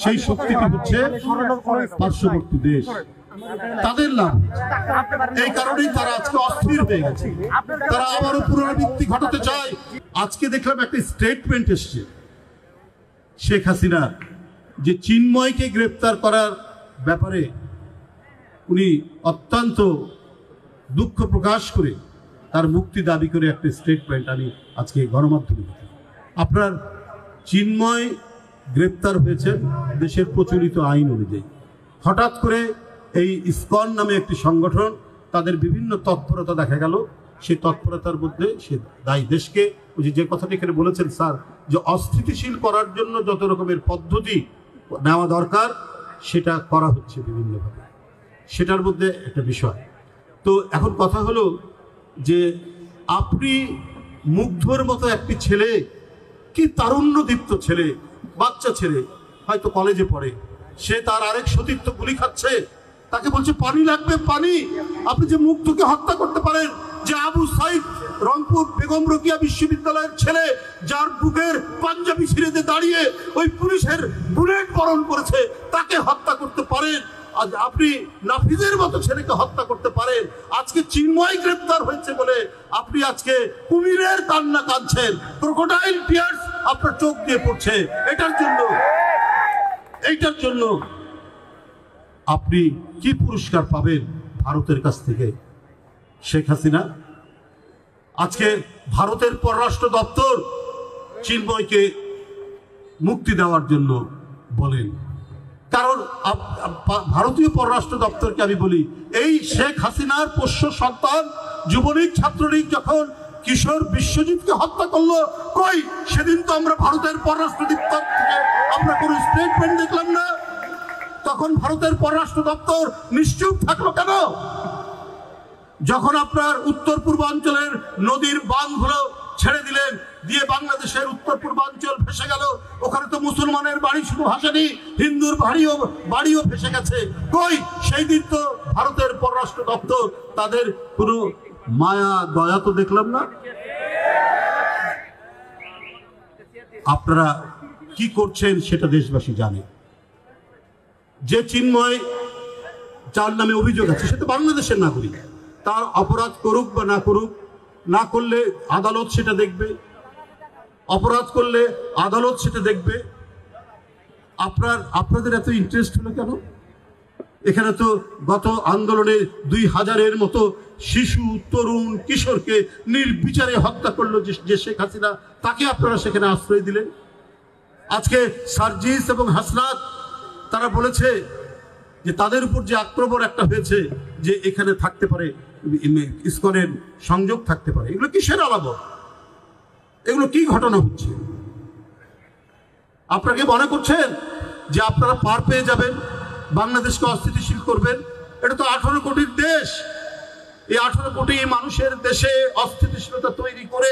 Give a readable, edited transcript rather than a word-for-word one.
সেই শক্তিটি হচ্ছে পার্শ্ববর্তী দেশ, তাদের লাভ। এই কারণেই তারা আজকে অস্থির হয়ে গেছে, তারা আবারও পুনরাবৃত্তি ঘটাতে চায়। আজকে দেখলাম একটা স্টেটমেন্ট এসছে শেখ হাসিনা, যে চিন্ময়কে গ্রেপ্তার করার ব্যাপারে উনি অত্যন্ত দুঃখ প্রকাশ করে তার মুক্তি দাবি করে একটা স্টেটমেন্ট আমি আজকে গণমাধ্যমে দেখলাম। আপনার চিন্ময় গ্রেপ্তার হয়েছে দেশের প্রচলিত আইন অনুযায়ী। হঠাৎ করে এই ইসকন নামে একটি সংগঠন, তাদের বিভিন্ন তৎপরতা দেখা গেল, সেই তৎপরতার মধ্যে সে দায়ী দেশকে, যে কথাটি এখানে বলেছেন স্যার, যে অস্থিতিশীল করার জন্য যত রকমের পদ্ধতি নেওয়া দরকার সেটা করা হচ্ছে বিভিন্নভাবে, সেটার মধ্যে একটা বিষয়। তো এখন কথা হলো যে আপনি মুগ্ধর মতো একটি ছেলে, কি তারুণ্যদীপ্ত ছেলে, বাচ্চা ছেলে, হয়তো কলেজে পড়ে, সে তার আরেক সতীর্থ গুলি খাচ্ছে, তাকে বলছে পানি লাগবে পানি। আপনি যে মুগ্ধকে হত্যা করতে পারেন, যে আবু সাইদ রংপুর বেগম রোকেয়া বিশ্ববিদ্যালয়ের ছেলে, যার বুকের পাঞ্জাবি ছিঁড়েতে দাঁড়িয়ে ওই পুলিশের বুলেট বরণ করেছে, তাকে হত্যা করতে পারেন। আজ আপনি নাফিজের মতো ছেলেকে হত্যা করতে পারেন। আজকে চিন্ময় গ্রেপ্তার হয়েছে বলে আপনি আজকে কুমিরের কান্না কাঁদছেন, ক্রোকোডাইল টিয়ার্স আপনার চোখ দিয়ে পড়ছে। এইটার জন্য আপনি কি পুরস্কার পাবেন ভারতের কাছ থেকে? শেখ হাসিনা, আজকে ভারতের পররাষ্ট্র দপ্তর চিন্ময়কে মুক্তি দেওয়ার জন্য বলেন, কারণ ভারতীয় পররাষ্ট্র দপ্তরকে আমি বলি, এই শেখ হাসিনার পোষ্য সন্তান যুবলীগ ছাত্রলীগ যখন কিশোর বিশ্বজিৎকে হত্যা করলো, কই সেদিন তো আমরা ভারতের পররাষ্ট্র দপ্তর থেকে আমরা কোনো স্টেটমেন্ট দেখলাম না। তখন ভারতের পররাষ্ট্র দপ্তর নিশ্চুপ থাকলো কেন? যখন আপনার উত্তর পূর্বাঞ্চলের নদীর বাঁধগুলো ছেড়ে দিলেন, দিয়ে বাংলাদেশের উত্তর পূর্বাঞ্চল ভেসে গেল, ওখানে তো মুসলমানের বাড়ি শুধু ভাসেনি, হিন্দুর বাড়িও ভেসে গেছে। কই সেই দিন তো ভারতের পররাষ্ট্র দপ্তর তাদের কোনো মায়া দয়া তো দেখলাম না। আপনারা কি করছেন সেটা দেশবাসী জানে। যে চিন্ময়, যার নামে অভিযোগ আছে, সে তো বাংলাদেশের নাগরিক, তার অপরাধ করুক বা না করুক, না করলে আদালত সেটা দেখবে, অপরাধ করলে আদালত সেটা দেখবে। আপনাদের এত ইন্টারেস্ট হলো কেন? এখানে তো গত আন্দোলনে 2000-এর মতো শিশু, তরুণ, কিশোরকে নির্বিচারে হত্যা করলো যে শেখ হাসিনা, তাকে আপনারা সেখানে আশ্রয় দিলেন। আজকে সার্জিস এবং হাসনাত তারা বলেছে যে তাদের উপর যে আক্রমণ একটা হয়েছে, যে এখানে থাকতে পারে ইসকনের সংযোগ থাকতে পারে, এগুলো কিসের আলামত? এগুলো কি ঘটনা হচ্ছে? আপনাকে মনে করছেন যে আপনারা পার পেয়ে যাবেন, বাংলাদেশকে অস্থিতিশীল করবেন? এটা তো 18 কোটির দেশ। এই 18 কোটি মানুষের দেশে অস্থিতিশীলতা তৈরি করে